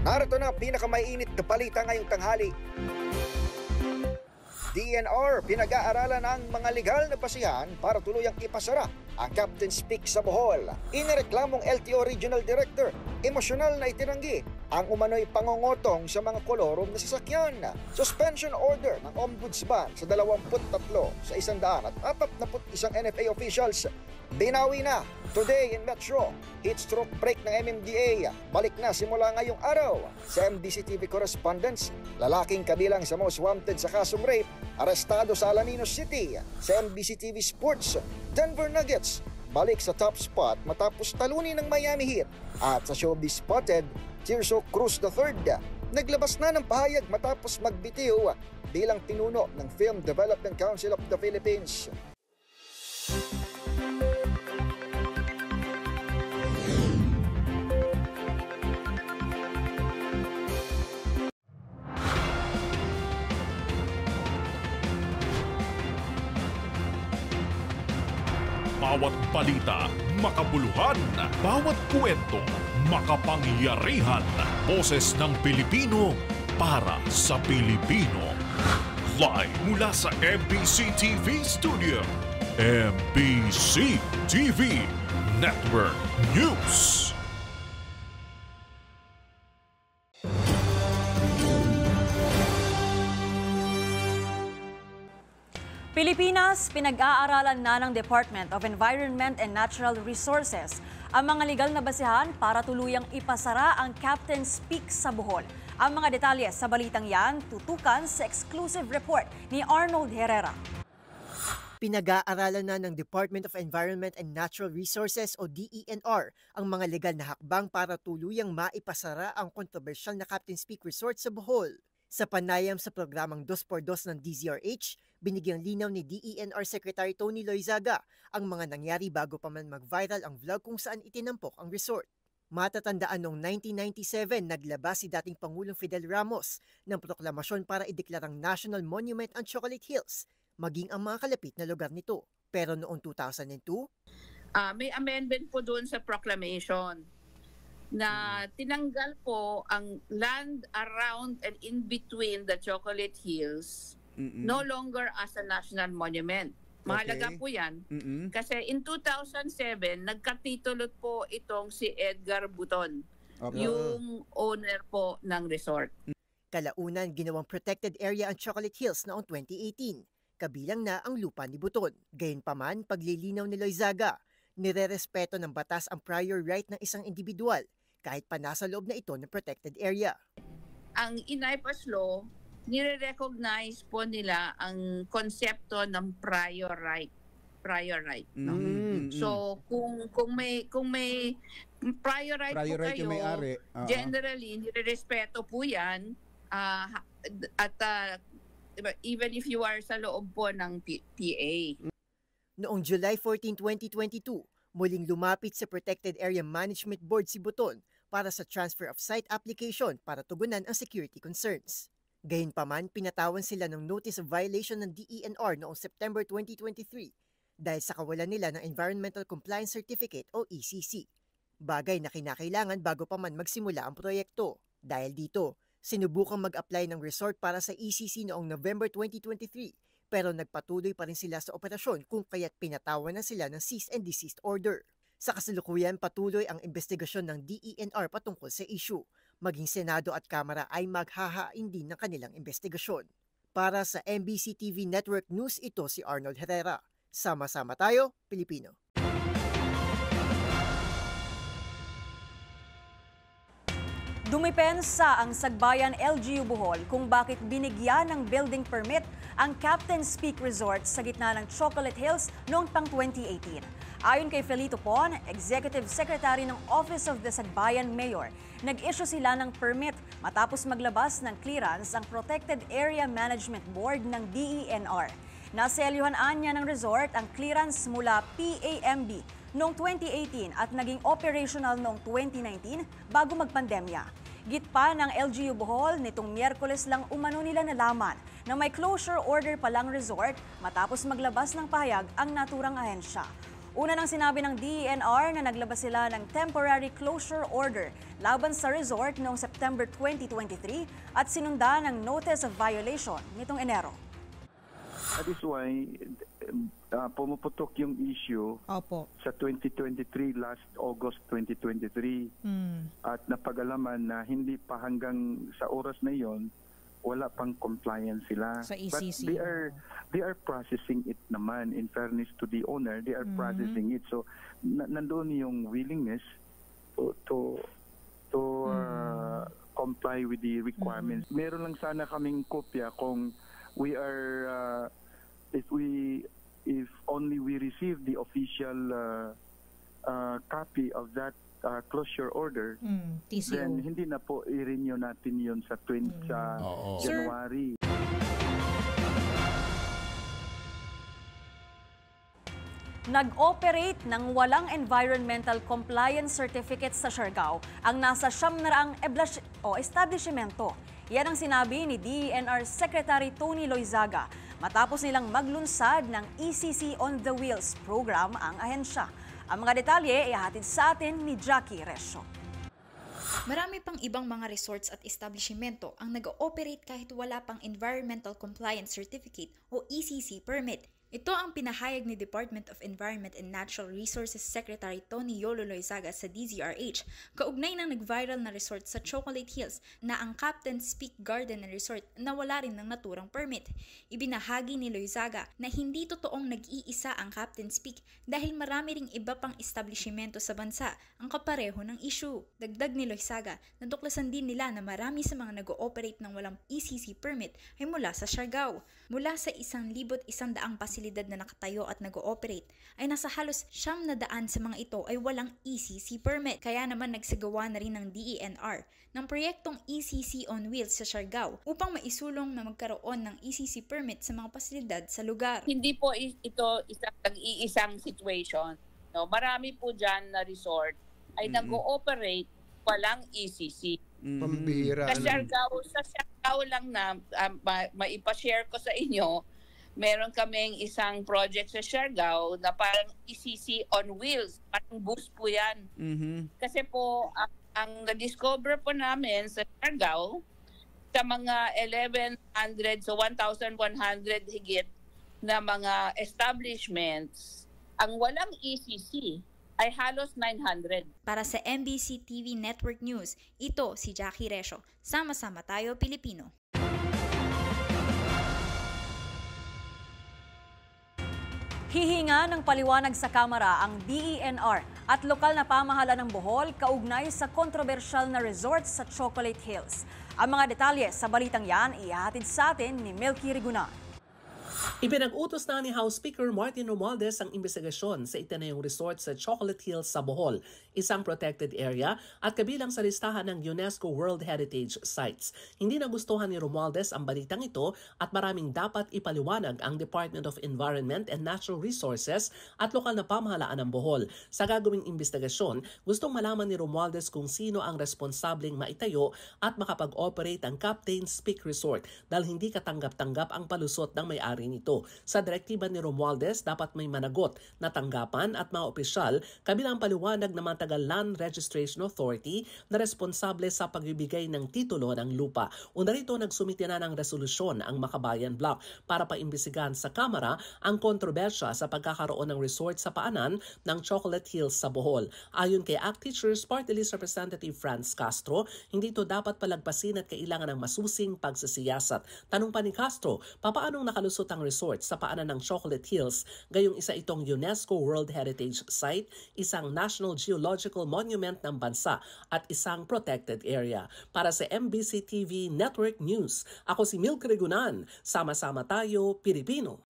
Narito na ang pinakamainit na balita ngayong tanghali. DENR pinag-aaralan ang mga legal na basihan para tuluyang ipasara ang Captain's Peak sa Bohol. Inireklamong LTO Regional Director, emosyonal na itinanggi ang umano'y pangongotong sa mga kolorom na sasakyan. Suspension order ng Ombudsman sa 23 sa 141 NFA officials. Binawi na today in Metro. Heat stroke break ng MMDA. Balik na simula ngayong araw. Sa MBC TV correspondents, lalaking kabilang sa most wanted sa kasong rape, arestado sa Alaminos City. Sa MBC TV Sports, Denver Nuggets balik sa top spot matapos talunin ng Miami Heat. At sa Showbiz Spotted, Tirso Cruz III naglabas na ng pahayag matapos magbitiw bilang pinuno ng Film Development Council of the Philippines. Bawat balita, makabuluhan. Bawat kwento, makapangyarihan. Boses ng Pilipino para sa Pilipino. Live mula sa MBC TV Studio. MBC TV Network News. Pilipinas, pinag-aaralan na ng Department of Environment and Natural Resources ang mga legal na basihan para tuluyang ipasara ang Captain's Peak sa Bohol. Ang mga detalye sa balitang yan tutukan sa exclusive report ni Arnold Herrera. Pinag-aaralan na ng Department of Environment and Natural Resources o DENR ang mga legal na hakbang para tuluyang maipasara ang kontrobersyal na Captain's Peak Resort sa Bohol. Sa panayam sa programang 2x2 ng DZRH, binigyang linaw ni DENR Secretary Tony Loizaga ang mga nangyari bago pa man mag-viral ang vlog kung saan itinampok ang resort. Matatandaan noong 1997, naglabas si dating Pangulong Fidel Ramos ng proklamasyon para ideklarang National Monument ang Chocolate Hills, maging ang mga kalapit na lugar nito. Pero noong 2002, may amendment po doon sa proclamation na tinanggal po ang land around and in between the Chocolate Hills no longer as a national monument. Mahalaga po yan. Kasi in 2007, nagkatitulot po itong si Edgar Buton, yung owner po ng resort. Kalaunan, ginawang protected area ang Chocolate Hills noong 2018. Kabilang na ang lupa ni Buton. Gayunpaman, paglilinaw ni Loizaga, nirerespeto ng batas ang prior right ng isang individual kahit pa nasa loob na ito ng protected area. Ang INAIPAS law, nire-recognize po nila ang konsepto ng prior right. No? So kung may prior right po kayo, generally nire-respeto po 'yan even if you are sa loob po ng PA. Noong July 14, 2022, muling lumapit sa Protected Area Management Board si Buton para sa transfer of site application para tugunan ang security concerns. Gayunpaman, pinatawan sila ng notice of violation ng DENR noong September 2023 dahil sa kawalan nila ng Environmental Compliance Certificate o ECC. Bagay na kinakailangan bago pa man magsimula ang proyekto. Dahil dito, sinubukang mag-apply ng resort para sa ECC noong November 2023 pero nagpatuloy pa rin sila sa operasyon kung kaya't pinatawan na sila ng cease and desist order. Sa kasalukuyan, patuloy ang investigasyon ng DENR patungkol sa issue. Maging Senado at Kamara ay maghahain din ng kanilang investigasyon. Para sa MBC TV Network News, ito si Arnold Herrera. Sama-sama tayo, Pilipino. Dumipensa ang Sagbayan LGU Bohol kung bakit binigyan ng building permit ang Captain's Peak Resort sa gitna ng Chocolate Hills noong pang 2018. Ayon kay Felito Pon, Executive Secretary ng Office of the Sagbayan Mayor, nag-issue sila ng permit matapos maglabas ng clearance ang Protected Area Management Board ng DENR. Naselyuhan niya ng resort ang clearance mula PAMB noong 2018 at naging operational noong 2019 bago magpandemya. Gitpa ng LGU Bohol, nitong Miyerkules lang umano nila nalaman na may closure order palang resort matapos maglabas ng pahayag ang naturang ahensya. Una nang sinabi ng DENR na naglabas sila ng temporary closure order laban sa resort noong September 2023 at sinunda ng notice of violation nitong Enero. That is why pumuputok yung issue sa 2023, last August 2023. At napag-alaman na hindi pa hanggang sa oras na yon wala pang compliance sila. Sa ECC. But they are processing it naman. In fairness to the owner, they are processing it. So nandoon yung willingness to comply with the requirements. Meron lang sana kaming kopya kung we are if only we receive the official copy of that closure order, TCO. then hindi na po i-renew natin yun sa January. Nag-operate ng walang environmental compliance certificate sa Siargao ang nasa 700 establishmento. Yan ang sinabi ni DENR Secretary Tony Loizaga matapos nilang maglunsad ng ECC on the Wheels program ang ahensya. Ang mga detalye ihahatid sa atin ni Jackie Resyo. Marami pang ibang mga resorts at establishmento ang nag-ooperate kahit wala pang Environmental Compliance Certificate o ECC permit. Ito ang pinahayag ni Department of Environment and Natural Resources Secretary Tony Yolo Loizaga sa DZRH kaugnay ng nag-viral na resort sa Chocolate Hills na ang Captain's Peak Garden and Resort na wala rin ng naturang permit. Ibinahagi ni Loizaga na hindi totoong nag-iisa ang Captain's Peak dahil marami ring iba pang establishmento sa bansa ang kapareho ng issue. Dagdag ni Loizaga, natuklasan din nila na marami sa mga nag-ooperate ng walang ECC permit ay mula sa Siargao. Mula sa 1,100 pasilidad na nakatayo at nag-ooperate ay nasa halos 900 sa mga ito ay walang ECC permit. Kaya naman nagsagawa na rin ng DENR ng proyektong ECC on Wheels sa Siargao upang maisulong na magkaroon ng ECC permit sa mga pasilidad sa lugar. Hindi po ito isang situation. No, marami po dyan na resort ay nag-ooperate walang ECC. Pambihira. Sa Siargao lang na maipashare ko sa inyo, meron kaming isang project sa Siargao na parang ECC on wheels. Parang bus po yan. Kasi po, ang na-discover po namin sa Siargao, sa mga 1,100 so 1,100 higit na mga establishments, ang walang ECC ay halos 900. Para sa MBC TV Network News, ito si Jackie Resyo. Sama-sama tayo, Pilipino. Hihinga ng paliwanag sa Kamara ang DENR at lokal na pamahalaan ng Bohol kaugnay sa kontrobersyal na resort sa Chocolate Hills. Ang mga detalye sa balitang yan ihahatid sa atin ni Milky Rigunan. Ipinag-utos na ni House Speaker Martin Romualdez ang investigasyon sa itinayong resort sa Chocolate Hills sa Bohol, isang protected area at kabilang sa listahan ng UNESCO World Heritage Sites. Hindi nagustuhan ni Romualdez ang balitang ito at maraming dapat ipaliwanag ang Department of Environment and Natural Resources at lokal na pamahalaan ng Bohol. Sa gagawing investigasyon, gustong malaman ni Romualdez kung sino ang responsableng maitayo at makapag-operate ang Captain's Peak Resort dahil hindi katanggap-tanggap ang palusot ng may-ari nito. Sa direktiba ni Romualdez, dapat may managot na tanggapan at mga opisyal kabilang paliwanag ng Matagal Land Registration Authority na responsable sa pagbibigay ng titulo ng lupa. Una rito, nagsumite na ng resolusyon ang Makabayan Block para paimbisigahan sa Kamara ang kontrobersya sa pagkakaroon ng resort sa paanan ng Chocolate Hills sa Bohol. Ayon kay ACT Teachers Party List Representative Franz Castro, hindi ito dapat palagpasin at kailangan ng masusing pagsisiyasat. Tanong pa ni Castro, papaanong nakalusot ang resort sa paanan ng Chocolate Hills, gayong isa itong UNESCO World Heritage Site, isang National Geological Monument ng bansa at isang protected area. Para sa MBC TV Network News, ako si Milky Rigunan. Sama-sama tayo, Pilipino.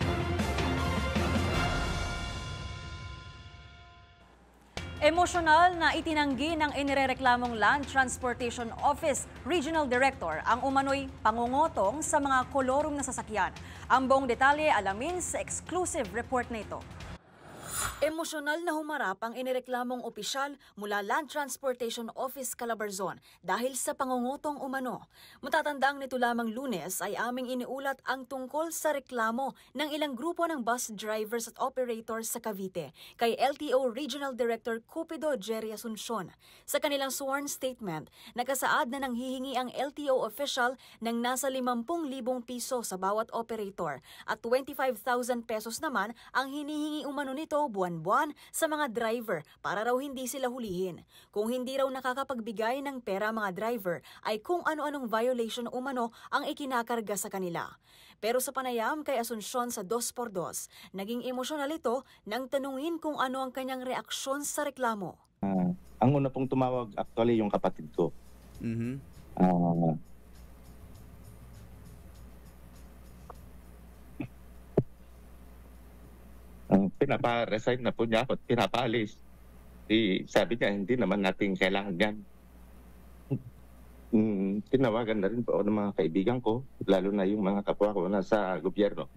Emosyonal na itinanggi ng inirereklamong Land Transportation Office Regional Director ang umano'y pangungotong sa mga kolorum na sasakyan. Ang buong detalye alamin sa exclusive report na ito. Emosyonal na humarap ang inireklamong opisyal mula Land Transportation Office Calabarzon dahil sa pangungutong umano. Matatandaang nito lamang Lunes ay aming iniulat ang tungkol sa reklamo ng ilang grupo ng bus drivers at operators sa Cavite kay LTO Regional Director Cupido Jerry Asuncion. Sa kanilang sworn statement, nakasaad na nanghihingi ang LTO official ng nasa 50,000 piso sa bawat operator at 25,000 pesos naman ang hinihingi umano nito buwan sa mga driver para raw hindi sila hulihin. Kung hindi raw nakakapagbigay ng pera mga driver ay kung ano-anong violation umano ang ikinakarga sa kanila. Pero sa panayam kay Asuncion sa 2x2, naging emosyonal ito nang tanungin kung ano ang kanyang reaksyon sa reklamo. Ang una pong tumawag actually yung kapatid ko. Pinapa-resign na po niya ako at pinapaalis. Sabi niya, hindi naman natin kailangan yan. Tinawagan na rin po ako ng mga kaibigan ko, lalo na yung mga kapwa ko na sa gobyerno.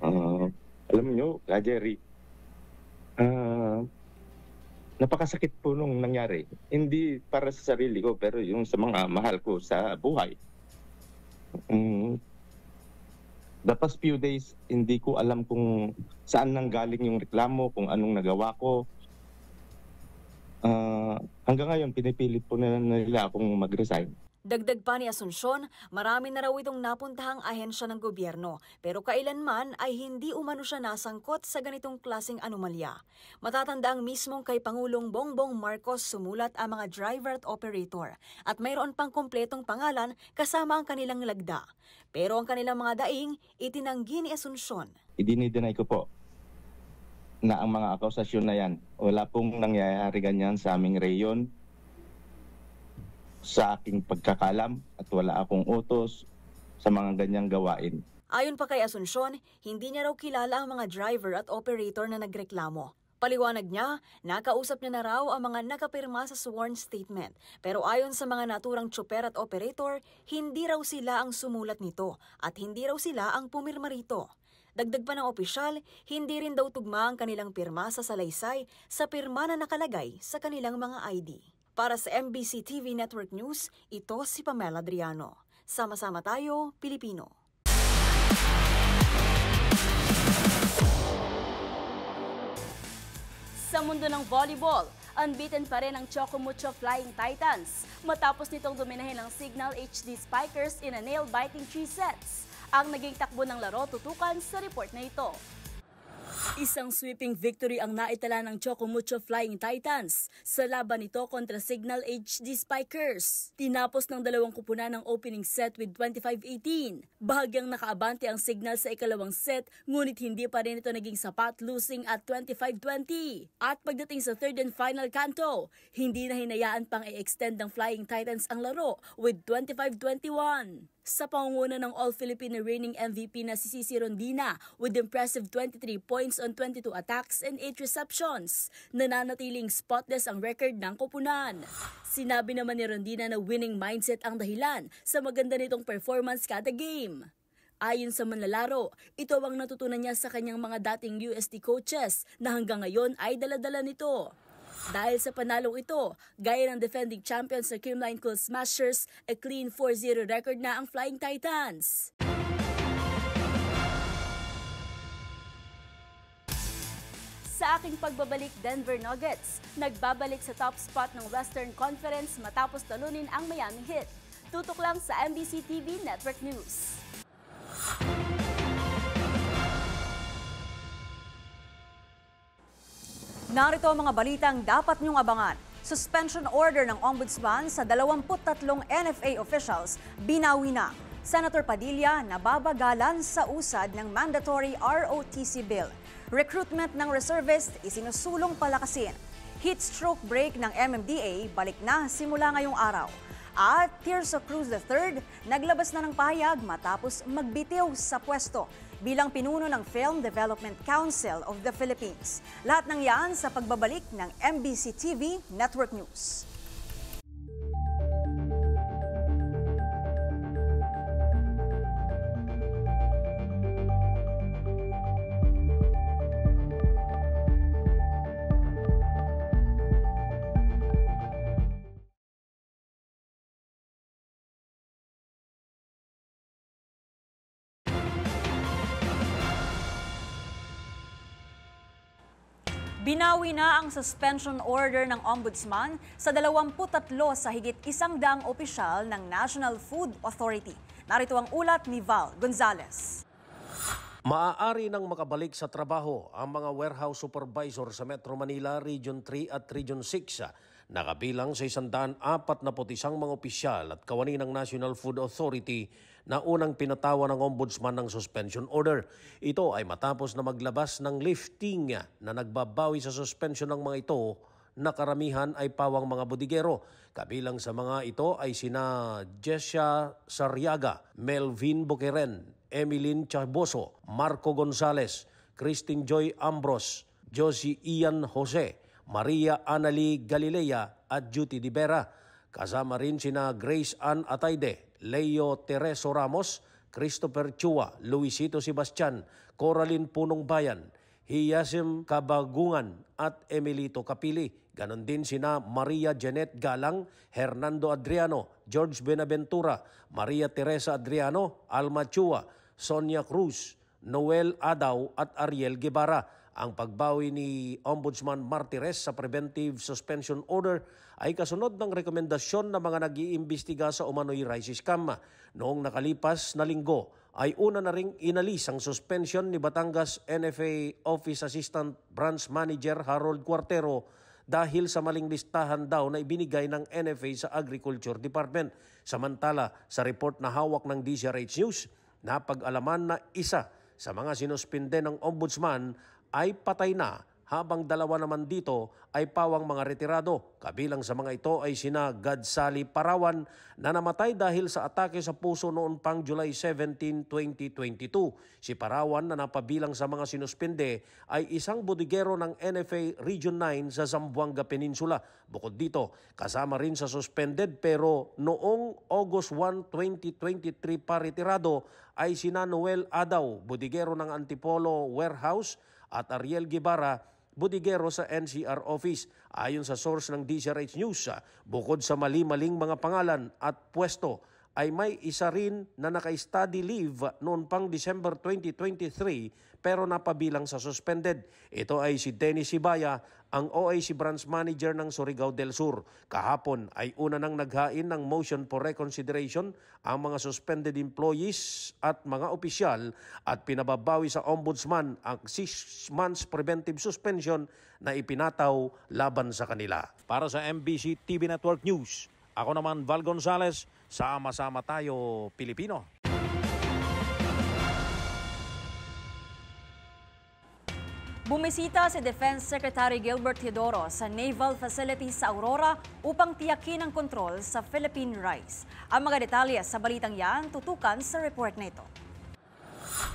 Alam niyo, Jerry, napakasakit po nung nangyari. Hindi para sa sarili ko, pero yung sa mga mahal ko sa buhay. The past few days, hindi ko alam kung saan nanggaling yung reklamo, kung anong nagawa ko. Hanggang ngayon, pinipilit po nila akong mag-resign. Dagdag pa ni Asuncion, marami na raw itong napuntahang ahensya ng gobyerno, pero kailanman ay hindi umano siya nasangkot sa ganitong klaseng anomalya. Matatandaang mismong kay Pangulong Bongbong Marcos sumulat ang mga driver at operator, at mayroon pang kumpletong pangalan kasama ang kanilang lagda. Pero ang kanilang mga daing, itinanggi ni Asuncion. Idinideny ko po na ang mga akusasyon na yan, wala pong nangyayari ganyan sa aming reyon, sa aking pagkakalam, at wala akong utos sa mga ganyang gawain. Ayon pa kay Asuncion, hindi niya raw kilala ang mga driver at operator na nagreklamo. Paliwanag niya, nakausap niya na raw ang mga nakapirma sa sworn statement. Pero ayon sa mga naturang tsuper at operator, hindi raw sila ang sumulat nito at hindi raw sila ang pumirma rito. Dagdag pa ng opisyal, hindi rin daw tugma ang kanilang pirma sa salaysay sa pirma na nakalagay sa kanilang mga ID. Para sa MBC TV Network News, ito si Pamela Adriano. Sama-sama tayo, Pilipino. Sa mundo ng volleyball, unbeaten pa rin ang Chocomucho Flying Titans matapos nitong dominahin ng Signal HD Spikers in a nail-biting 3 sets. Ang naging takbo ng laro tutukan sa report na ito. Isang sweeping victory ang naitala ng Chocomucho Flying Titans sa laban nito kontra Signal HD Spikers. Tinapos ng 2 kupunan ng opening set with 25-18. Bahagyang nakaabante ang Signal sa ikalawang set, ngunit hindi pa rin ito naging sapat, losing at 25-20. At pagdating sa third and final kanto, hindi na hinayaan pang i-extend ng Flying Titans ang laro with 25-21. Sa pangunguna ng All-Filipino reigning MVP na si Cici Rondina with impressive 23 points on 22 attacks and 8 receptions, nananatiling spotless ang record ng koponan. Sinabi naman ni Rondina na winning mindset ang dahilan sa maganda nitong performance kada game. Ayon sa manlalaro, ito ang natutunan niya sa kanyang mga dating UST coaches na hanggang ngayon ay dala-dala nito. Dahil sa panalong ito, gaya ng defending champions sa Kimline Cool Smashers, a clean 4-0 record na ang Flying Titans. Sa aking pagbabalik, Denver Nuggets, nagbabalik sa top spot ng Western Conference matapos talunin ang Miami Heat. Tutok lang sa MBC TV Network News. Narito ang mga balitang dapat niyong abangan. Suspension order ng Ombudsman sa 23 NFA officials binawi na. Senator Padilla nababagalan sa usad ng mandatory ROTC bill. Recruitment ng reservist isinusulong palakasin. Heat stroke break ng MMDA balik na simula ngayong araw. At Tirso Cruz III naglabas na ng pahayag matapos magbitiw sa pwesto bilang pinuno ng Film Development Council of the Philippines. Lahat ng yan sa pagbabalik ng MBC TV Network News. Binawi na ang suspension order ng Ombudsman sa 23 sa higit 100 opisyal ng National Food Authority. Narito ang ulat ni Val Gonzalez. Maaari nang makabalik sa trabaho ang mga warehouse supervisor sa Metro Manila, Region 3 at Region 6 na kabilang sa 141 mga opisyal at kawani ng National Food Authority na unang pinatawan ng Ombudsman ng suspension order. Ito ay matapos na maglabas ng lifting na nagbabawi sa suspension ng mga ito na karamihan ay pawang mga bodigero. Kabilang sa mga ito ay sina Jessia Sarriaga, Melvin Boqueren, Emilyn Chaboso, Marco Gonzales, Christine Joy Ambros, Josie Ian Jose, Maria Annalie Galilea at Judy Divera. Kasama rin sina Grace Ann Atayde, Leo Tereso Ramos, Christopher Chua, Luisito Sebastian, Coraline Punong Bayan, Hiyasim Kabagungan at Emilito Kapili. Ganon din sina Maria Janet Galang, Hernando Adriano, George Benaventura, Maria Teresa Adriano, Alma Chua, Sonia Cruz, Noel Adaw at Ariel Guevara. Ang pagbawi ni Ombudsman Martires sa preventive suspension order ay kasunod ng rekomendasyon ng mga nag-iimbestiga sa umano'y rice scam. Noong nakalipas na linggo ay una na ring inalis ang suspension ni Batangas NFA Office Assistant Branch Manager Harold Cuartero dahil sa maling listahan daw na ibinigay ng NFA sa Agriculture Department. Samantala, sa report na hawak ng DZRH News, napag-alaman na isa sa mga sinuspinde ng Ombudsman ay patay na, habang dalawa naman dito ay pawang mga retirado. Kabilang sa mga ito ay sina Gadsali Parawan na namatay dahil sa atake sa puso noon pang July 17, 2022. Si Parawan na napabilang sa mga sinuspinde ay isang bodigero ng NFA Region 9 sa Zamboanga Peninsula. Bukod dito, kasama rin sa suspended pero noong August 1, 2023 pa retirado ay sina Noel Adaw, bodigero ng Antipolo Warehouse, at Ariel Guevara, bodigero sa NCR Office. Ayon sa source ng DZRH News, bukod sa mali-maling mga pangalan at pwesto, ay may isa rin na naka-study leave noon pang December 2023 pero napabilang sa suspended. Ito ay si Dennis Sibaya, ang OAC Branch Manager ng Surigao del Sur. Kahapon ay una nang naghain ng motion for reconsideration ang mga suspended employees at mga opisyal at pinababawi sa Ombudsman ang 6 months preventive suspension na ipinataw laban sa kanila. Para sa MBC TV Network News, ako naman Val Gonzalez, sama-sama tayo Pilipino. Bumisita si Defense Secretary Gilbert Teodoro sa Naval Facility sa Aurora upang tiyakin ang kontrol sa Philippine rice. Ang mga detalye sa balitang yan tutukan sa report na ito.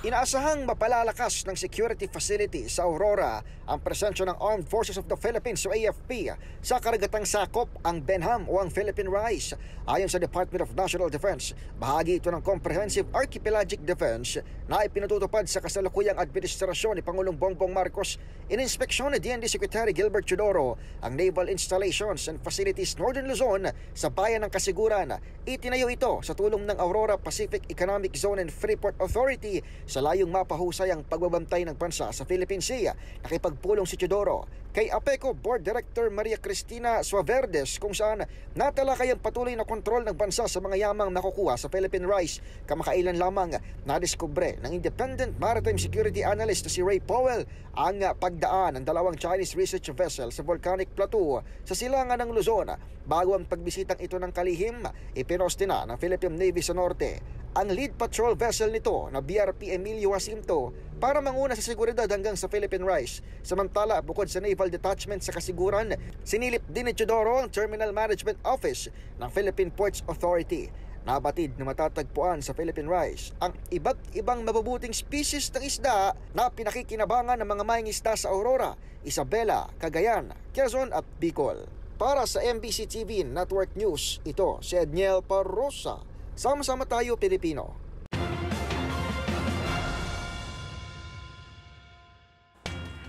Inaasahang mapalalakas ng security facility sa Aurora ang presensya ng Armed Forces of the Philippines o AFP sa karagatang sakop ang Benham o ang Philippine Rice. Ayon sa Department of National Defense, bahagi ito ng Comprehensive Archipelagic Defense na ipinatutupad sa kasalukuyang administrasyon ni Pangulong Bongbong Marcos. Ininspeksyon ni DND Secretary Gilbert Teodoro ang naval installations and facilities Northern Luzon sa bayan ng Kasiguran. Itinayo ito sa tulong ng Aurora Pacific Economic Zone and Freeport Authority sa layong mapahusay ang pagbabantay ng bansa sa Philippine Sea. Nakipagpulong si Teodoro kay APECO Board Director Maria Cristina Suaverdes kung saan natalakay ang patuloy na kontrol ng bansa sa mga yamang nakukuha sa Philippine rice. Kamakailan lamang nadiskubre ng Independent Maritime Security Analyst na si Ray Powell ang pagdaan ng dalawang Chinese research vessel sa volcanic plateau sa silangan ng Luzon. Bago ang pagbisitang ito ng kalihim, ipinosti na ng Philippine Navy sa norte ang lead patrol vessel nito na BRP Emilio Jacinto para manguna sa seguridad hanggang sa Philippine rice. Samantala, bukod sa naval detachment sa Kasiguran, sinilip din ni Teodoro ang Terminal Management Office ng Philippine Ports Authority. Nabatid na matatagpuan sa Philippine rice ang iba't ibang mabubuting species ng isda na pinakikinabangan ng mga mangingisda sa Aurora, Isabela, Cagayan, Quezon at Bicol. Para sa MBC TV Network News, ito si Edniel Parrosa. Sama-sama tayo Pilipino.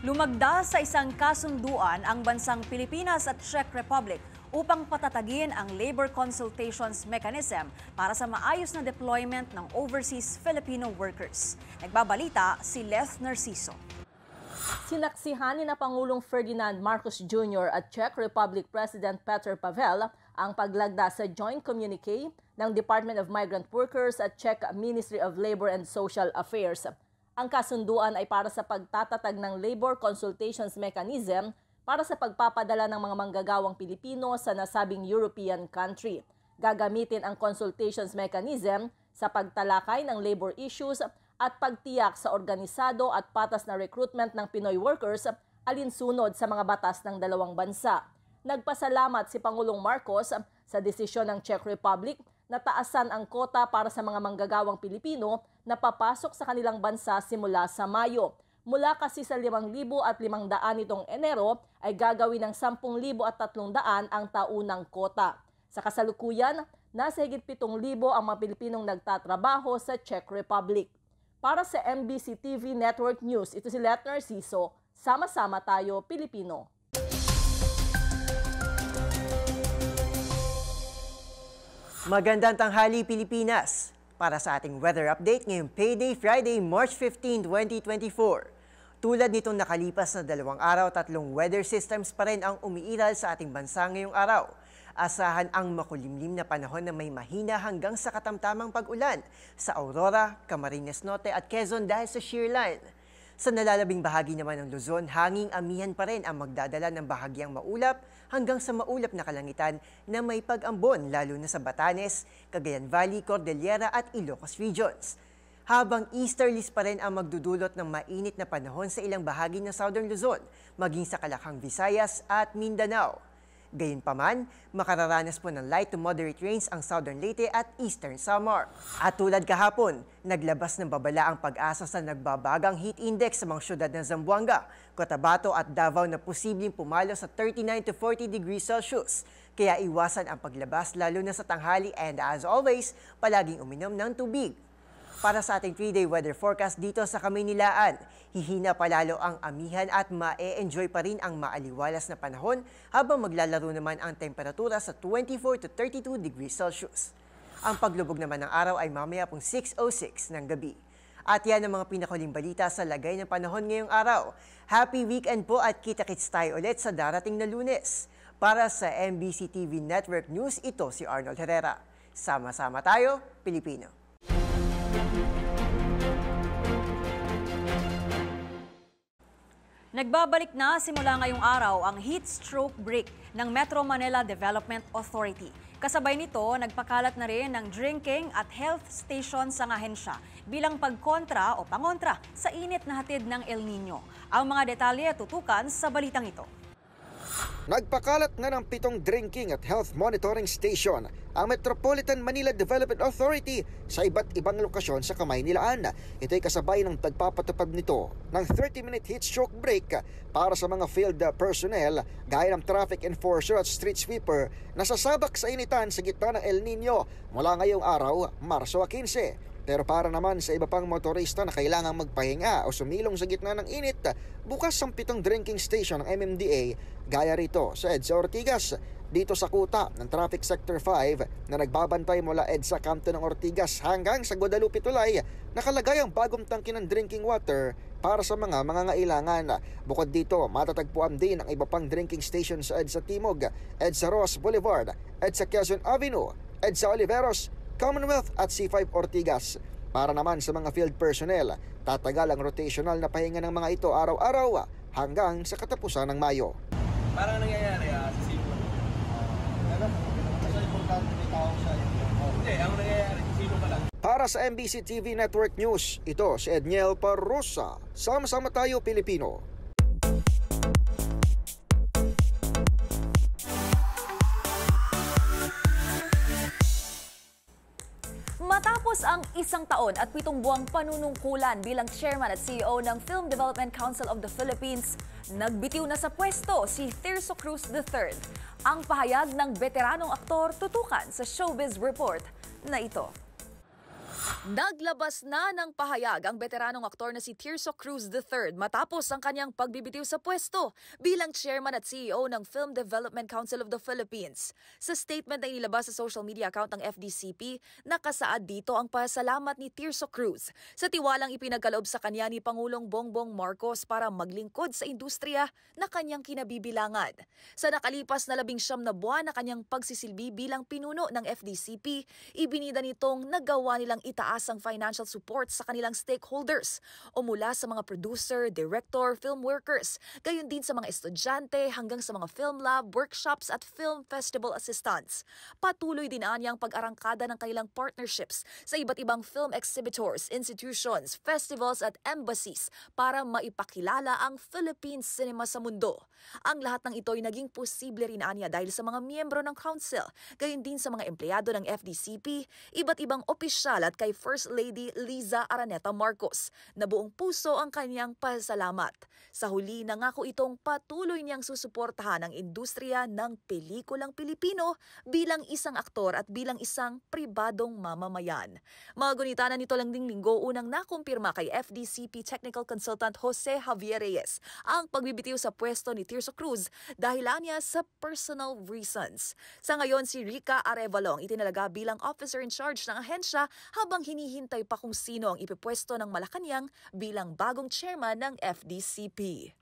Lumagda sa isang kasunduan ang bansang Pilipinas at Czech Republic upang patatagin ang labor consultations mechanism para sa maayos na deployment ng overseas Filipino workers. Nagbabalita si Leth Narciso. Sinaksihan ni Pangulong Ferdinand Marcos Jr. at Czech Republic President Petr Pavel ang paglagda sa joint communique ng Department of Migrant Workers at Czech Ministry of Labor and Social Affairs. Ang kasunduan ay para sa pagtatatag ng Labor Consultations Mechanism para sa pagpapadala ng mga manggagawang Pilipino sa nasabing European country. Gagamitin ang consultations mechanism sa pagtalakay ng labor issues at pagtiyak sa organisado at patas na recruitment ng Pinoy workers alinsunod sa mga batas ng dalawang bansa. Nagpasalamat si Pangulong Marcos sa desisyon ng Czech Republic na taasan ang kota para sa mga manggagawang Pilipino na papasok sa kanilang bansa simula sa Mayo. Mula kasi sa 5,500 itong Enero ay gagawin ng 10,300 ang taunang kota. Sa kasalukuyan, nasa higit 7,000 ang mga Pilipinong nagtatrabaho sa Czech Republic. Para sa MBC TV Network News, ito si Let Narciso. Sama-sama tayo, Pilipino. Magandang tanghali, Pilipinas! Para sa ating weather update ngayong Payday Friday, March 15, 2024. Tulad nitong nakalipas na 2 araw, 3 weather systems pa rin ang umiiral sa ating bansa ngayong araw. Asahan ang makulimlim na panahon na may mahina hanggang sa katamtamang pag-ulan sa Aurora, Camarines Norte at Quezon dahil sa shear line. Sa nalalabing bahagi naman ng Luzon, hanging amihan pa rin ang magdadala ng bahagyang maulap hanggang sa maulap na kalangitan na may pag-ambon lalo na sa Batanes, Cagayan Valley, Cordillera at Ilocos regions. Habang easterlies pa rin ang magdudulot ng mainit na panahon sa ilang bahagi ng Southern Luzon, maging sa Calakhang, Visayas at Mindanao. Gayunpaman, makararanas po ng light to moderate rains ang Southern Leyte at Eastern Samar. At tulad kahapon, naglabas ng babala ang pag-asa sa nagbabagang heat index sa mga syudad ng Zamboanga, Cotabato at Davao na posibleng pumalo sa 39 to 40 degrees Celsius. Kaya iwasan ang paglabas lalo na sa tanghali and as always, palaging uminom ng tubig. Para sa ating 3-day weather forecast dito sa Kamaynilaan, hihina palalo ang amihan at ma-e-enjoy pa rin ang maaliwalas na panahon habang maglalaro naman ang temperatura sa 24 to 32 degrees Celsius. Ang paglubog naman ng araw ay mamaya pong 6:06 ng gabi. At yan ang mga pinakuling balita sa lagay ng panahon ngayong araw. Happy weekend po at kita-kits tayo ulit sa darating na Lunes. Para sa MBC TV Network News, ito si Arnold Herrera. Sama-sama tayo, Pilipino. Nagbabalik na simula ngayong araw ang heat stroke break ng Metro Manila Development Authority. Kasabay nito, nagpakalat na rin ng drinking at health station sa ahensya bilang pagkontra o pangontra sa init na hatid ng El Nino. Ang mga detalye tutukan sa balitang ito. Nagpakalat na ng 7 drinking at health monitoring station ang Metropolitan Manila Development Authority sa iba't ibang lokasyon sa Kamaynilaan. Ito'y kasabay ng pagpapatupad nito ng 30-minute heat stroke break para sa mga field personnel gaya ng traffic enforcer at street sweeper na sasabak sa initan sa gitna ng El Nino mula ngayong araw, Marso 15. Pero para naman sa iba pang motorista na kailangang magpahinga o sumilong sa gitna ng init, bukas ang 7 drinking station ng MMDA gaya rito sa EDSA Ortigas. Dito sa kuta ng Traffic Sector 5 na nagbabantay mula EDSA Campton ng Ortigas hanggang sa Guadalupe Tulay, nakalagay ang bagong tangke ng drinking water para sa mga mangangailangan. Bukod dito, matatagpuan din ang iba pang drinking station sa EDSA Timog, EDSA Ross Boulevard, EDSA Quezon Avenue, EDSA Oliveros, Commonwealth at C5 Ortigas. Para naman sa mga field personnel, tatagal ang rotational na pahinga ng mga ito araw-araw hanggang sa katapusan ng Mayo. Parang nangyayari sa sipon. Kasi importante may tao sa hindi, ang nangyayari sa sipon pa lang. Para sa MBC TV Network News, ito si Edniel Parrosa. Sama-sama tayo, Pilipino. Matapos ang 1 taon at 7 buwang panunungkulan bilang chairman at CEO ng Film Development Council of the Philippines, nagbitiw na sa pwesto si Tirso Cruz III. Ang pahayag ng veteranong aktor tutukan sa Showbiz Report na ito. Naglabas na ng pahayag ang veteranong aktor na si Tirso Cruz III matapos ang kanyang pagbibitiw sa pwesto bilang chairman at CEO ng Film Development Council of the Philippines. Sa statement na inilabas sa social media account ng FDCP, nakasaad dito ang pasalamat ni Tirso Cruz sa tiwalang ipinagkaloob sa kanya ni Pangulong Bongbong Marcos para maglingkod sa industriya na kanyang kinabibilangan. Sa nakalipas na 19 na buwan na kanyang pagsisilbi bilang pinuno ng FDCP, ibinida nitong nagawa nilang itaas ang financial support sa kanilang stakeholders o mula sa mga producer, director, film workers, gayon din sa mga estudyante hanggang sa mga film lab, workshops at film festival assistants. Patuloy din anyang pag-arangkada ng kanilang partnerships sa iba't ibang film exhibitors, institutions, festivals at embassies para maipakilala ang Philippine cinema sa mundo. Ang lahat ng ito ay naging posible rin anya dahil sa mga miyembro ng council, gayon din sa mga empleyado ng FDCP, iba't ibang opisyal at kay First Lady Liza Araneta Marcos na buong puso ang kanyang pasalamat. Sa huli, nangako itong patuloy niyang susuportahan ang industriya ng pelikulang Pilipino bilang isang aktor at bilang isang pribadong mamamayan. Mga gunita na nito lang ding linggo unang nakumpirma kay FDCP Technical Consultant Jose Javier Reyes ang pagbibitiw sa pwesto ni Tirso Cruz dahilan niya sa personal reasons. Sa ngayon, si Rica Arevalong itinalaga bilang officer in charge ng ahensya habang hinihintay pa kung sino ang ipipwesto ng Malacanang bilang bagong chairman ng FDCP.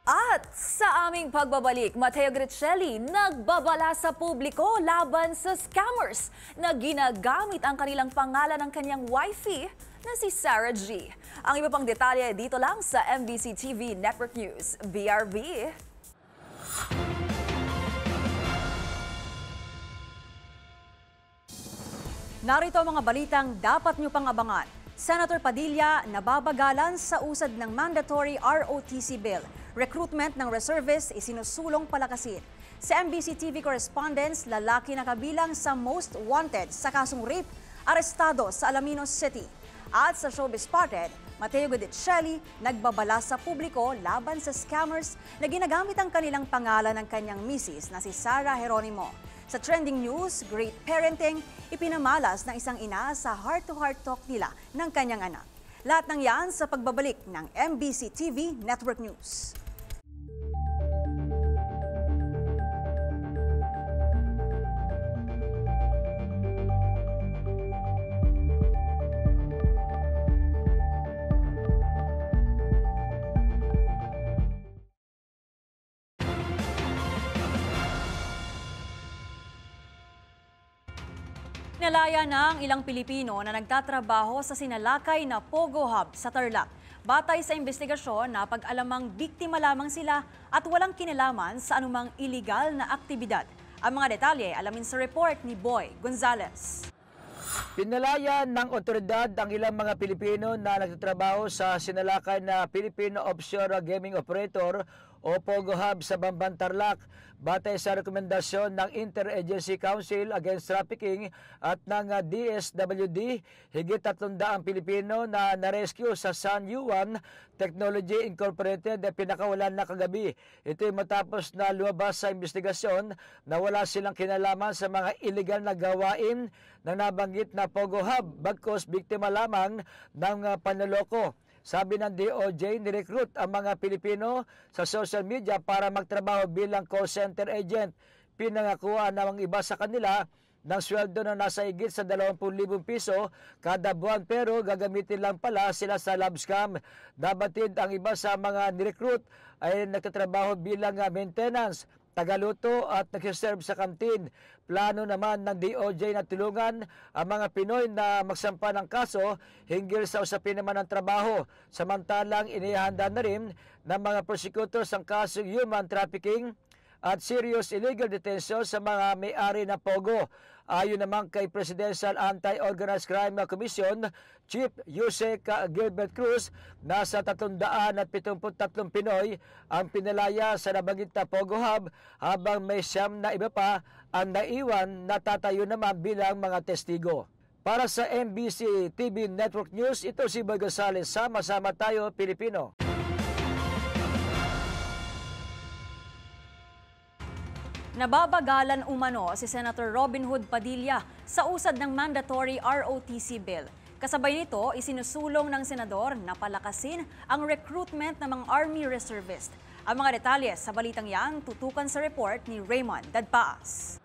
At sa aming pagbabalik, Mateo Gricelli nagbabala sa publiko laban sa scammers na ginagamit ang kanilang pangalan ng kanyang wifey na si Sarah G. Ang iba pang detalye dito lang sa MBC TV Network News. BRB! Narito ang mga balitang dapat nyo pang abangan. Senator Padilla nababagalan sa usad ng mandatory ROTC bill. Recruitment ng reservists isinusulong palakasin. Sa MBC TV correspondents, lalaki na kabilang sa most wanted sa kasong rape, arestado sa Alaminos City. At sa Showbiz Spotted, Mateo Gricelli nagbabala sa publiko laban sa scammers na ginagamit ang kanilang pangalan ng kanyang misis na si Sarah Geronimo. Sa trending news, great parenting, ipinamalas ng isang ina sa heart-to-heart talk nila ng kanyang anak. Lahat ng yan sa pagbabalik ng MBC TV Network News. Nalaya ng ilang Pilipino na nagtatrabaho sa sinalakay na Pogo Hub sa Tarlac. Batay sa investigasyon, napag-alamang biktima lamang sila at walang kinalaman sa anumang iligal na aktibidad. Ang mga detalye alamin sa report ni Boy Gonzales. Pinalaya ng otoridad ang ilang mga Pilipino na nagtatrabaho sa sinalakay na Filipino Offshore Gaming Operator o Pogo Hub sa Bamban, Tarlac, batay sa rekomendasyon ng Interagency Council Against Trafficking at ng DSWD, higit 300 Pilipino na narescue sa San Juan Technology Incorporated na pinakawalan na kagabi. Ito ay matapos na lumabas sa investigasyon na wala silang kinalaman sa mga illegal na gawain na nabanggit na Pogo Hub, bagkus biktima lamang ng panloloko. Sabi ng DOJ, nirecruit ang mga Pilipino sa social media para magtrabaho bilang call center agent. Pinangakuan ng iba sa kanila ng sweldo na nasa higit sa 20,000 piso kada buwan, pero gagamitin lang pala sila sa love scam. Nabatid ang iba sa mga nirecruit ay nagtatrabaho bilang maintenance, tagaluto at nagsiserve sa kantin. Plano naman ng DOJ na tulungan ang mga Pinoy na magsampa ng kaso hinggil sa usapin naman ng trabaho. Samantalang inihanda na rin ng mga prosecutors ang kaso human trafficking at serious illegal detention sa mga may-ari na Pogo. Ayon naman kay Presidential Anti-Organized Crime Commission Chief Yusek Gilbert Cruz, nasa 373 Pinoy ang pinalaya sa nabanggit na Pogo Hub, habang may 9 na iba pa ang naiwan na tatayo naman bilang mga testigo. Para sa MBC TV Network News, ito si Boy Gonzales. Sama-sama tayo, Pilipino. Nababagalan umano si Senator Robin Hood Padilla sa usad ng mandatory ROTC bill. Kasabay nito, isinusulong ng senador na palakasin ang recruitment ng mga Army Reservist. Ang mga detalye sa balitang yan tutukan sa report ni Raymond Dadpaas.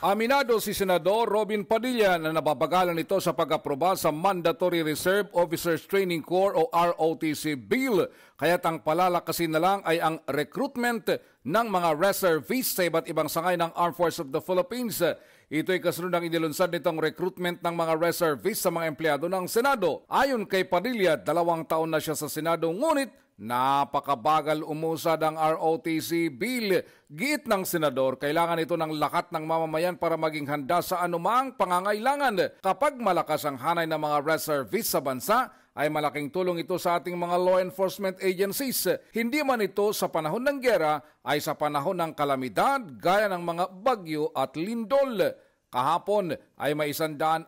Aminado si Senador Robin Padilla na nababagalan ito sa pag-aproba sa Mandatory Reserve Officers Training Corps o ROTC Bill. Kaya't ang palalakasin na lang ay ang recruitment ng mga reservists sa iba't ibang sangay ng Armed Forces of the Philippines. Ito'y kasunod ng inilunsad nitong recruitment ng mga reservists sa mga empleyado ng Senado. Ayon kay Padilla, 2 taon na siya sa Senado ngunit napakabagal umusad ang ROTC Bill. Giit ng senador, kailangan ito ng lakat ng mamamayan para maging handa sa anumang pangangailangan. Kapag malakas ang hanay ng mga reservists sa bansa, ay malaking tulong ito sa ating mga law enforcement agencies. Hindi man ito sa panahon ng giyera, ay sa panahon ng kalamidad gaya ng mga bagyo at lindol. Kahapon ay may 161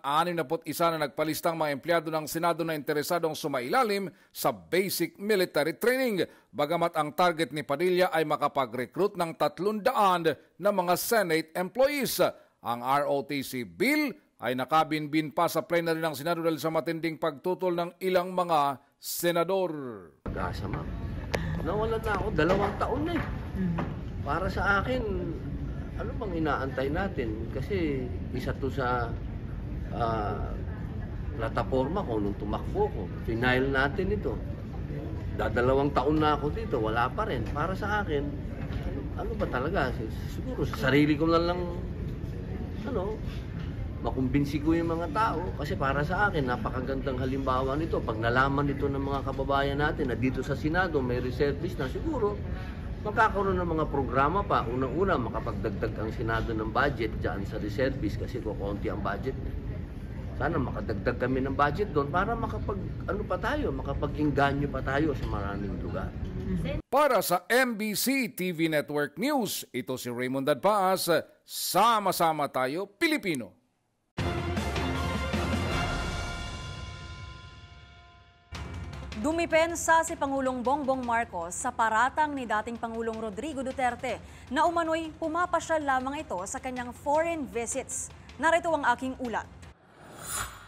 na nagpalistang mga empleyado ng Senado na interesadong sumailalim sa basic military training. Bagamat ang target ni Padilla ay makapag-recruit ng 300 na mga Senate employees. Ang ROTC Bill ay nakabinbin pa sa plenary ng Senado dahil sa matinding pagtutol ng ilang mga senador. Pag-asa, ma'am. Nawalan na ako 2 taon na eh. Para sa akin, ano bang inaantay natin? Kasi isa to sa plataforma ko nung tumakbo ko. Final natin ito. 2 taon na ako dito, wala pa rin. Para sa akin, ano ba talaga? Siguro sa sarili ko lang makumbinsi ko yung mga tao. Kasi para sa akin, napakagandang halimbawa nito. Pag nalaman nito ng mga kababayan natin na dito sa Senado may reservist na, siguro magkakaroon ng mga programa pa. Unang-una, makapagdagdag ang Senado ng budget dyan sa reservist kasi kukunti ang budget. Sana makadagdag kami ng budget doon para makapag-inganyo pa tayo sa maraming lugar. Para sa MBC TV Network News, ito si Raymond Dadpaas. Sama-sama tayo, Pilipino. Dumipensa si Pangulong Bongbong Marcos sa paratang ni dating Pangulong Rodrigo Duterte na umano'y pumapasyal lamang ito sa kanyang foreign visits. Narito ang aking ulat.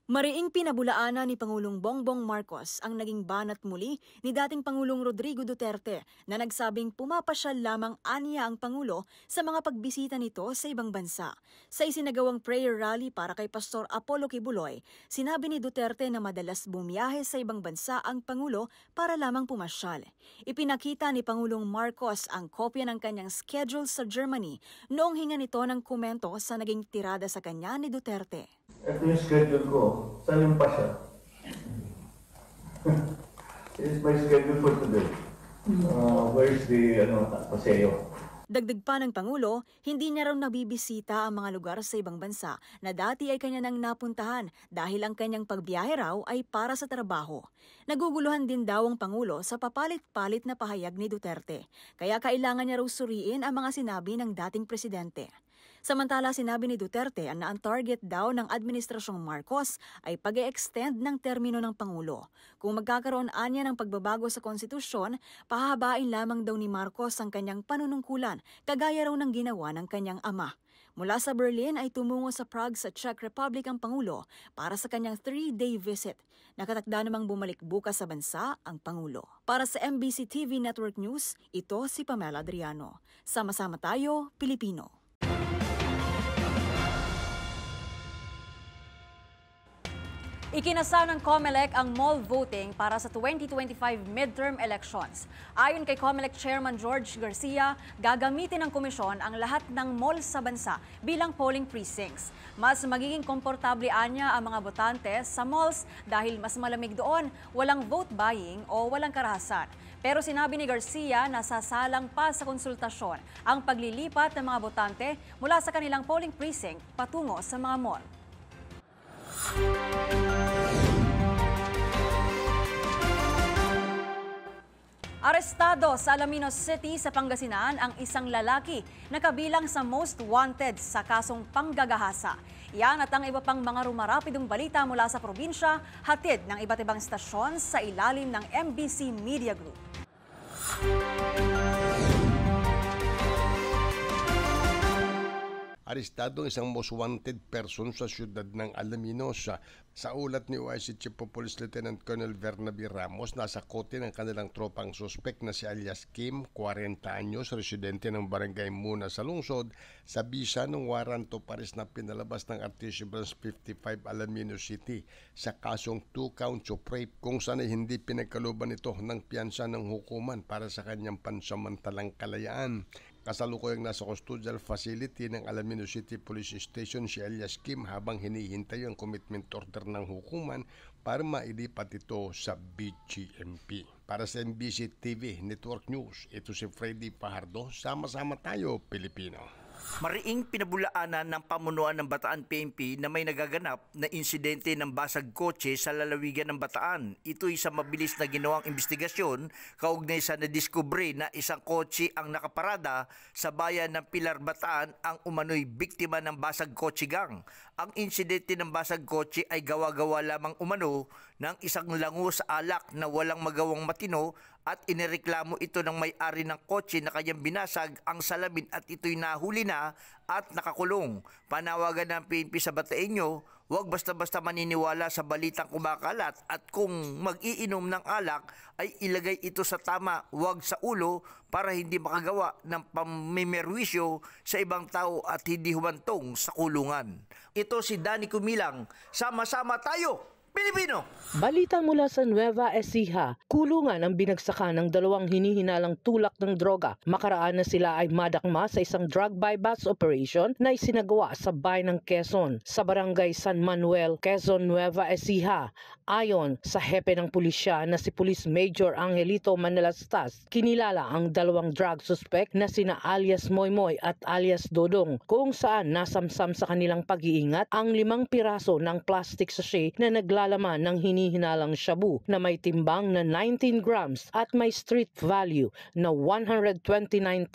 Mariing pinabulaanan ni Pangulong Bongbong Marcos ang naging banat muli ni dating Pangulong Rodrigo Duterte na nagsabing pumapasyal lamang aniya ang Pangulo sa mga pagbisita nito sa ibang bansa. Sa isinagawang prayer rally para kay Pastor Apollo Kibuloy, sinabi ni Duterte na madalas bumiyahe sa ibang bansa ang Pangulo para lamang pumasyal. Ipinakita ni Pangulong Marcos ang kopya ng kanyang schedule sa Germany noong hinga nito ng komento sa naging tirada sa kanya ni Duterte. Ito yung schedule ko. Saan yung pasya? This is my schedule for today. Where's the paseo? Dagdag pa ng Pangulo, hindi niya raw nabibisita ang mga lugar sa ibang bansa na dati ay kanya nang napuntahan dahil ang kanyang pagbiyahe raw ay para sa trabaho. Naguguluhan din daw ang Pangulo sa papalit-palit na pahayag ni Duterte, kaya kailangan niya raw suriin ang mga sinabi ng dating presidente. Samantala, sinabi ni Duterte na ang target daw ng Administrasyong Marcos ay pag-e-extend ng termino ng Pangulo. Kung magkakaroon anya ng pagbabago sa konstitusyon, pahahabain lamang daw ni Marcos ang kanyang panunungkulan, kagaya raw ng ginawa ng kanyang ama. Mula sa Berlin ay tumungo sa Prague sa Czech Republic ang Pangulo para sa kanyang 3-day visit. Nakatakda namang bumalik bukas sa bansa ang Pangulo. Para sa MBC TV Network News, ito si Pamela Adriano. Sama-sama tayo, Pilipino. Ikinasa ng COMELEC ang mall voting para sa 2025 midterm elections. Ayon kay COMELEC Chairman George Garcia, gagamitin ng komisyon ang lahat ng mall sa bansa bilang polling precincts. Mas magiging komportable anya ang mga botante sa malls dahil mas malamig doon, walang vote buying o walang karahasan. Pero sinabi ni Garcia na sasalang pa sa konsultasyon ang paglilipat ng mga botante mula sa kanilang polling precinct patungo sa mga mall. Arestado sa Alaminos City sa Pangasinan ang isang lalaki na kabilang sa most wanted sa kasong panggagahasa. Yan at ang iba pang mga rumarapidong balita mula sa probinsya, hatid ng iba't ibang stasyon sa ilalim ng MBC Media Group. arestado isang most wanted person sa siyudad ng Alaminos. Sa ulat ni OIC Chief of Police Lieutenant Colonel Bernabe Ramos, nasa kote ng kanilang tropang suspek na si alias Kim, 40 anyos, residente ng Barangay Muna sa lungsod, sa bisa ng warrant of arrest na pinalabas ng RTC Branch 55 Alaminos City sa kasong 2 counts of rape, kung saan ay hindi pinagkaluban ito ng piyansa ng hukuman para sa kanyang pansamantalang kalayaan. Kasalukuyang nasa custodial facility ng Alaminos City Police Station si alias Kim habang hinihintay ang commitment order ng hukuman para mailipat ito sa BGMP. Para sa MBC TV Network News, ito si Freddy Pajardo. Sama-sama tayo, Pilipino. Mariing pinabulaanan ng pamunuan ng Bataan PNP na may nagaganap na insidente ng basag kotse sa lalawigan ng Bataan. Ito'y sa mabilis na ginawang investigasyon kaugnay sa nadiskubre na isang kotse ang nakaparada sa bayan ng Pilar, Bataan ang umano'y biktima ng basag kotse gang. Ang insidente ng basag kotse ay gawa-gawa lamang umano ng isang lango sa alak na walang magawang matino at inireklamo ito ng may-ari ng kotse na kanyang binasag ang salamin at ito'y nahuli na at nakakulong. Panawagan ng PNP sa Bataeño, huwag basta-basta maniniwala sa balitang kumakalat at kung mag-iinom ng alak ay ilagay ito sa tama, huwag sa ulo para hindi makagawa ng pamimerwisyo sa ibang tao at hindi humantong sa kulungan. Ito si Danny Kumilang, sama-sama tayo, Pilipino! Balita mula sa Nueva Ecija, kulungan ang binagsakan ng 2 hinihinalang tulak ng droga. Makaraan na sila ay madakma sa isang drug buy-bust operation na isinagawa sa bayan ng Quezon, sa barangay San Manuel, Quezon, Nueva Ecija. Ayon sa hepe ng pulisya na si Police Major Angelito Manalastas, kinilala ang 2 drug suspect na sina alias Moymoy at alias Dodong, kung saan nasamsam sa kanilang pag-iingat ang 5 piraso ng plastic sachet na naglalaman ng hinihinalang shabu na may timbang na 19 grams at may street value na 129,000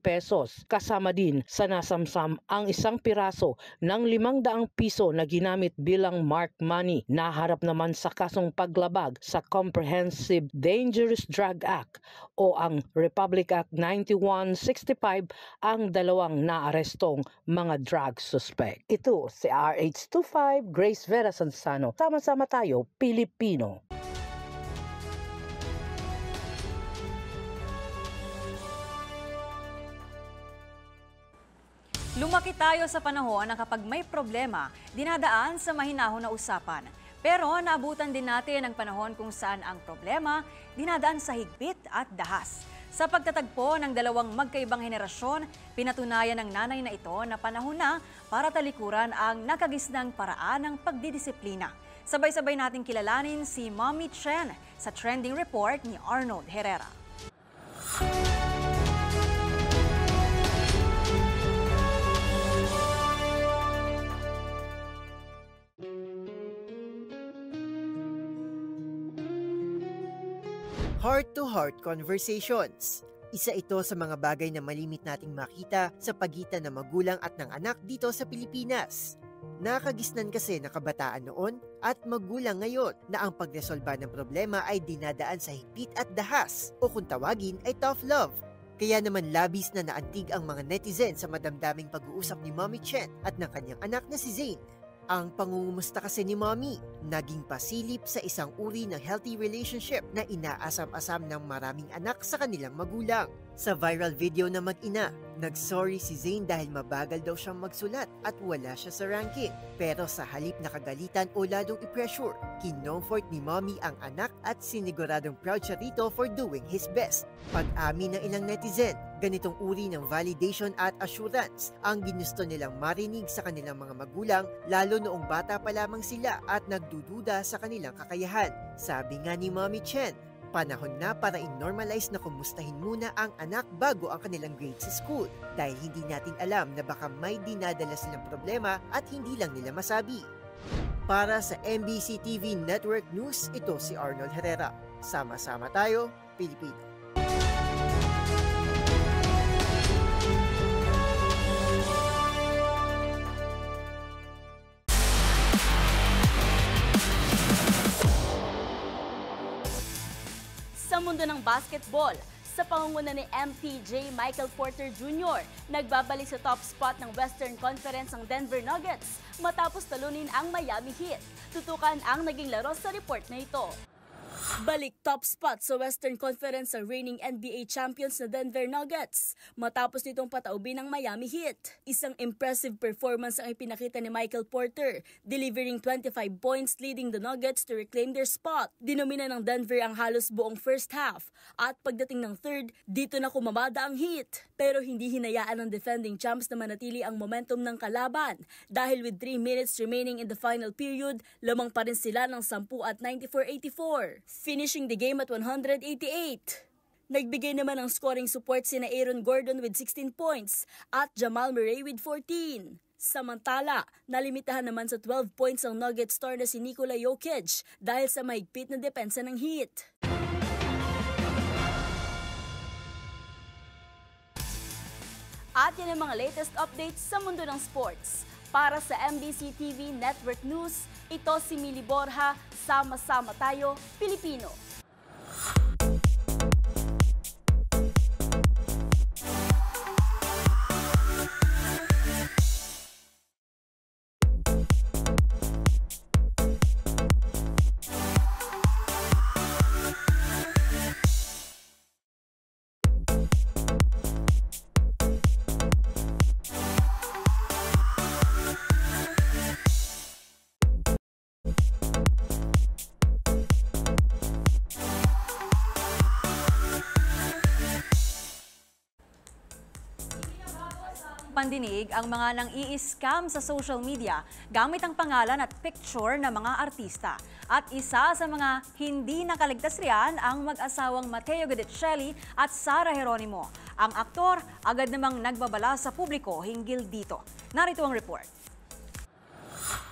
pesos. Kasama din sa nasamsam ang 1 piraso ng 500 piso na ginamit bilang mark money. Naharap naman sa kasong paglabag sa Comprehensive Dangerous Drug Act o ang Republic Act 9165 ang 2 naarestong mga drug suspect. Ito si RH25 Grace Vera Sansano. Sama-sama tayo, Pilipino. Lumaki tayo sa panahon na kapag may problema, dinadaan sa mahinahon na usapan. Pero naabutan din natin ang panahon kung saan ang problema dinadaan sa higpit at dahas. Sa pagtatagpo ng 2 magkaibang henerasyon, pinatunayan ng nanay na ito na panahon na para talikuran ang nakagisnang paraan ng pagdidisiplina. Sabay-sabay nating kilalanin si Mommy Chen sa trending report ni Arnold Herrera. Heart-to-heart conversations. Isa ito sa mga bagay na malimit nating makita sa pagitan ng magulang at ng anak dito sa Pilipinas. Nakagisnan kasi na kabataan noon at magulang ngayon na ang pagresolba ng problema ay dinadaan sa higpit at dahas o kung tawagin ay tough love. Kaya naman labis na naantig ang mga netizen sa madamdaming pag-uusap ni Mommy Chen at ng kanyang anak na si Zane. Ang pangungumusta kasi ni Mommy naging pasilip sa isang uri ng healthy relationship na inaasam-asam ng maraming anak sa kanilang magulang. Sa viral video na mag-ina, nag-sorry si Zane dahil mabagal daw siyang magsulat at wala siya sa ranking. Pero sa halip na kagalitan o lalong i-pressure, kinomfort ni Mommy ang anak at siniguradong proud siya rito for doing his best. Pag-amin ng ilang netizen, ganitong uri ng validation at assurance ang ginusto nilang marinig sa kanilang mga magulang lalo noong bata pa lamang sila at nagdududa sa kanilang kakayahan. Sabi nga ni Mommy Chen, panahon na para i-normalize na kumustahin muna ang anak bago ang kanilang grades sa school dahil hindi natin alam na baka may dinadala silang problema at hindi lang nila masabi. Para sa MBC TV Network News, ito si Arnold Herrera. Sama-sama tayo, Pilipino. Sa mundo ng basketball, Sa pangunguna ni MPJ Michael Porter Jr., nagbabalik sa top spot ng Western Conference ang Denver Nuggets matapos talunin ang Miami Heat. Tutukan ang naging laro sa report na ito. Balik top spot sa Western Conference sa reigning NBA champions na Denver Nuggets matapos nitong pataubin ng Miami Heat. Isang impressive performance ang ipinakita ni Michael Porter, delivering 25 points leading the Nuggets to reclaim their spot. Dinomina ng Denver ang halos buong first half at pagdating ng third, dito na kumamada ang Heat. Pero hindi hinayaan ng defending champs na manatili ang momentum ng kalaban dahil with 3 minutes remaining in the final period, lamang pa rin sila ng 10 at 94-84. Finishing the game at 188. Nagbigay naman ng scoring support sina Aaron Gordon with 16 points at Jamal Murray with 14. Samantala, nalimitahan naman sa 12 points ang Nuggets star na si Nikola Jokic dahil sa mahigpit na depensa ng Heat. At yan ang mga latest updates sa mundo ng sports. Para sa MBC TV Network News, ito si Mili Borja, Sama-sama Tayo, Pilipino. Pandinig ang mga nang-i-scam sa social media gamit ang pangalan at picture ng mga artista. At isa sa mga hindi nakaligtas riyan ang mag-asawang Mateo Guidicelli at Sara Geronimo. Ang aktor agad namang nagbabala sa publiko hinggil dito. Narito ang report.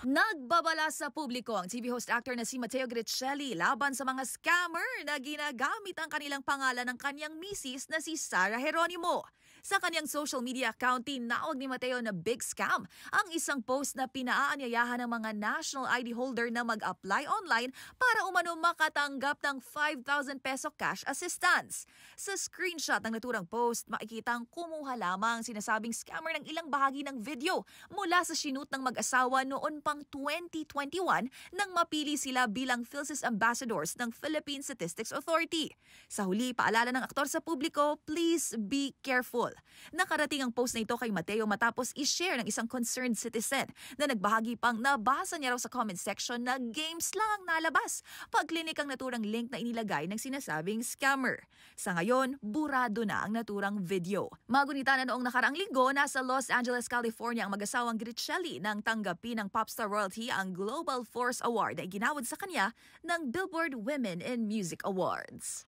Nagbabala sa publiko ang TV host actor na si Mateo Guidicelli laban sa mga scammer na ginagamit ang kanilang pangalan ng kanyang misis na si Sara Geronimo. Sa kanyang social media account, tinawag ni Mateo na big scam ang isang post na pinaaanyayahan ng mga national ID holder na mag-apply online para umano makatanggap ng 5,000 peso cash assistance. Sa screenshot ng naturang post, makikitang kumuha lamang sinasabing scammer ng ilang bahagi ng video mula sa sinut ng mag-asawa noon pang 2021 nang mapili sila bilang PhilSys Ambassadors ng Philippine Statistics Authority. Sa huli, paalala ng aktor sa publiko, please be careful. Nakarating ang post na ito kay Mateo matapos i-share ng isang concerned citizen na nagbahagi pang nabasa niya raw sa comment section na games lang ang nalabas pag-clinic ang naturang link na inilagay ng sinasabing scammer. Sa ngayon, burado na ang naturang video. Magunita na noong nakaraang linggo, nasa Los Angeles, California ang mag-asawang Guidicelli nang tanggapin ng popstar royalty ang Global Force Award na iginawad sa kanya ng Billboard Women in Music Awards.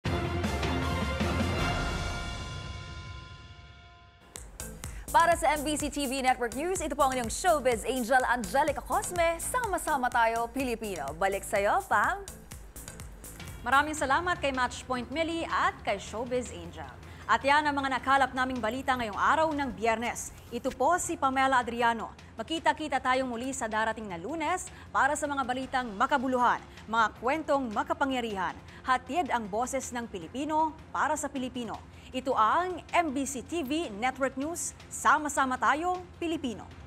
Para sa MBC TV Network News, ito po ang inyong showbiz angel Angelica Cosme. Sama-sama tayo, Pilipino. Balik sa'yo, Pam. Maraming salamat kay Matchpoint Millie at kay Showbiz Angel. At yan ang mga nakalap naming balita ngayong araw ng Biyernes. Ito po si Pamela Adriano. Makita-kita tayong muli sa darating na Lunes para sa mga balitang makabuluhan, mga kwentong makapangyarihan. Hatid ang boses ng Pilipino para sa Pilipino. Ito ang MBC TV Network News. Sama-sama tayo, Pilipino.